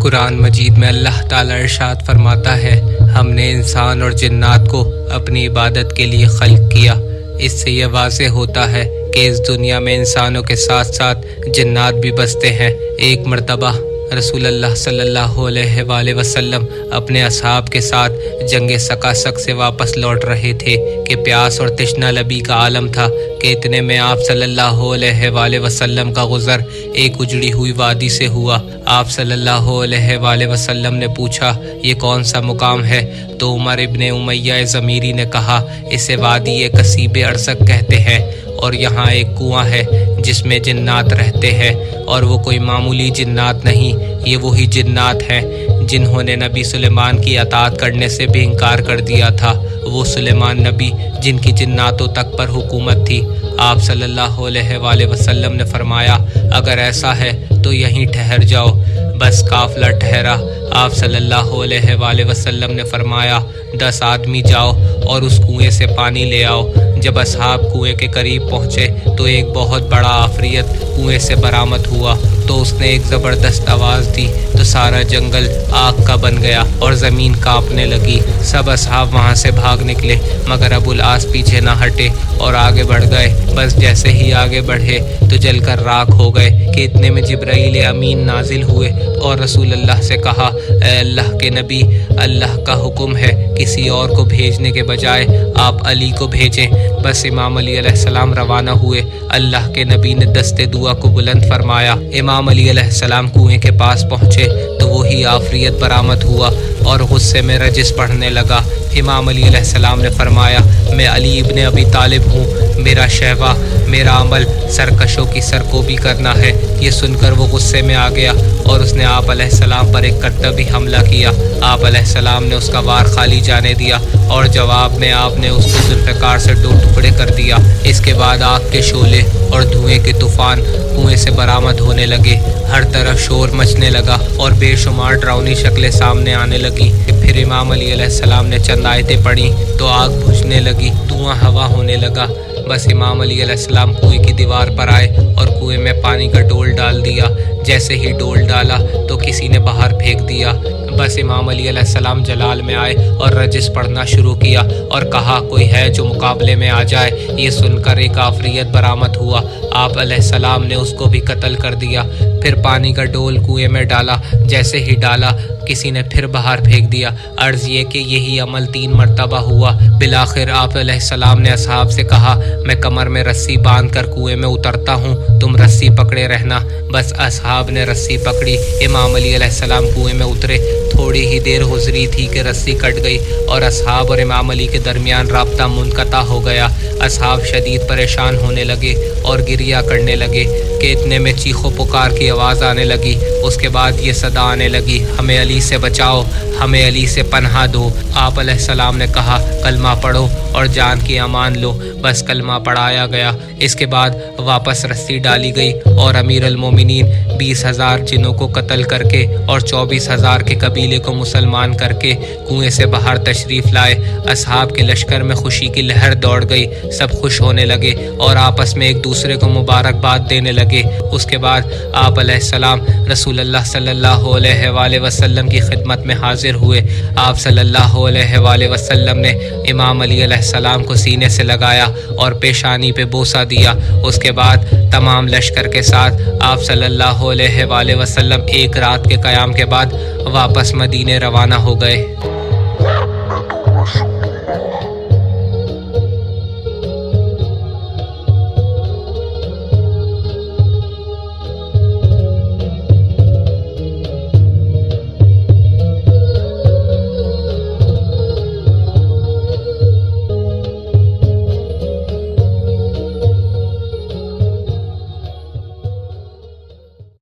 قرآن مجید میں اللہ تعالیٰ ارشاد فرماتا ہے، ہم نے انسان اور جنات کو اپنی عبادت کے لیے خلق کیا۔ اس سے یہ واضح ہوتا ہے کہ اس دنیا میں انسانوں کے ساتھ ساتھ جنات بھی بستے ہیں۔ ایک مرتبہ رسول اللہ صلی اللہ علیہ وآلہ وسلم اپنے اصحاب کے ساتھ جنگ سکاسک سے واپس لوٹ رہے تھے کہ پیاس اور تشنہ لبی کا عالم تھا کہ اتنے میں آپ صلی اللہ علیہ وآلہ وسلم کا گزر ایک اجڑی ہوئی وادی سے ہوا۔ آپ صلی اللہ علیہ وآلہ وسلم نے پوچھا، یہ کون سا مقام ہے؟ تو عمر ابن امیہ ضمیری نے کہا، اسے وادی کثیب ارزق کہتے ہیں، اور یہاں ایک کنواں ہے جس میں جنات رہتے ہیں، اور وہ کوئی معمولی جنات نہیں، یہ وہی جنات ہیں جنہوں نے نبی سلیمان کی اطاعت کرنے سے بھی انکار کر دیا تھا۔ وہ سلیمان نبی جن کی جناتوں تک پر حکومت تھی۔ آپ صلی اللہ علیہ وآلہ وسلم نے فرمایا، اگر ایسا ہے تو یہیں ٹھہر جاؤ۔ بس قافلہ ٹھہرا۔ آپ صلی اللہ علیہ وآلہ وسلم نے فرمایا، 10 آدمی جاؤ اور اس کنویں سے پانی لے آؤ۔ جب اصحاب کنویں کے قریب پہنچے تو ایک بہت بڑا عفریت کنویں سے برآمد ہوا، تو اس نے ایک زبردست آواز دی تو سارا جنگل آگ کا بن گیا اور زمین کانپنے لگی۔ سب اصحاب وہاں سے بھاگ نکلے، مگر ابو العاص پیچھے نہ ہٹے اور آگے بڑھ گئے۔ بس جیسے ہی آگے بڑھے تو جل کر راکھ ہو گئے کہ اتنے میں جبرائیل امین نازل ہوئے اور رسول اللہ سے کہا، اے اللہ کے نبی، اللہ کا حکم ہے کسی اور کو بھیجنے کے بجائے آپ علی کو بھیجیں۔ بس امام علی علیہ السلام روانہ ہوئے۔ اللہ کے نبی نے دست دعا کو بلند فرمایا۔ امام علی علیہ السلام کنویں کے پاس پہنچے تو وہی عفریت برآمد ہوا اور غصے میں رجس پڑھنے لگا۔ امام علی علیہ السلام نے فرمایا، میں علی ابن ابی طالب ہوں، میرا شہوہ، میرا عمل سرکشوں کی سرکوبی کرنا ہے۔ یہ سن کر وہ غصے میں آ گیا اور اس نے آپ علیہ السلام پر ایک کرتبی حملہ کیا۔ آپ علیہ السلام نے اس کا وار خالی جانے دیا اور جواب میں آپ نے اس کو ذوالفقار سے 2 ٹکڑے کر دیا۔ اس کے بعد آگ کے شعلے اور دھوئیں کے طوفان کنویں سے برآمد ہونے لگے، ہر طرف شور مچنے لگا اور بے شمار ڈراؤنی شکلیں سامنے آنے لگیں۔ پھر امام علی علیہ السلام نے چند آیتیں پڑھیں تو آگ بجھنے لگی، دھواں ہوا ہونے لگا۔ بس امام علی علیہ السلام کنویں کی دیوار پر آئے اور کنویں میں پانی کا ڈول ڈال دیا۔ جیسے ہی ڈول ڈالا تو کسی نے باہر پھینک دیا۔ بس امام علی علیہ السلام جلال میں آئے اور رجس پڑھنا شروع کیا اور کہا، کوئی ہے جو مقابلے میں آ جائے۔ یہ سن کر ایک عفریت برآمد ہوا۔ آپ علیہ السلام نے اس کو بھی قتل کر دیا۔ پھر پانی کا ڈول کنویں میں ڈالا، جیسے ہی ڈالا کسی نے پھر باہر پھینک دیا۔ عرض یہ کہ یہی عمل 3 مرتبہ ہوا۔ بالآخر آپ علیہ السلام نے اصحاب سے کہا، میں کمر میں رسی باندھ کر کنویں میں اترتا ہوں، تم رسی پکڑے رہنا۔ بس اصحاب نے رسی پکڑی۔ امام علی علیہ السلام کنویں میں اترے۔ تھوڑی ہی دیر گزری تھی کہ رسی کٹ گئی اور اصحاب اور امام علی کے درمیان رابطہ منقطع ہو گیا۔ اصحاب شدید پریشان ہونے لگے اور گریہ کرنے لگے کہ اتنے میں چیخ و پکار کی آواز آنے لگی۔ اس کے بعد یہ صدا آنے لگی، ہمیں علی سے بچاؤ، ہمیں علی سے پناہ دو۔ آپ علیہ السلام نے کہا، کلمہ پڑھو اور جان کی امان لو۔ بس کلمہ پڑھایا گیا۔ اس کے بعد واپس رسی ڈالی گئی اور امیر المومنین 20,000 جنوں کو قتل کر کے اور 24,000 کے قبیلے کو مسلمان کر کے کنویں سے باہر تشریف لائے۔ اصحاب کے لشکر میں خوشی کی لہر دوڑ گئی، سب خوش ہونے لگے اور آپس میں ایک دوسرے کو مبارکباد دینے لگے۔ اس کے بعد آپ علیہ السلام رسول اللہ صلی اللہ علیہ وآلہ وسلم کی خدمت میں حاضر ہوئے۔ آپ صلی اللہ علیہ وآلہ وسلم نے امام علی علیہ السلام کو سینے سے لگایا اور پیشانی پہ بوسہ دیا۔ اس کے بعد تمام لشکر کے ساتھ آپ صلی اللہ علیہ وآلہ وسلم ایک رات کے قیام کے بعد واپس مدینے روانہ ہو گئے۔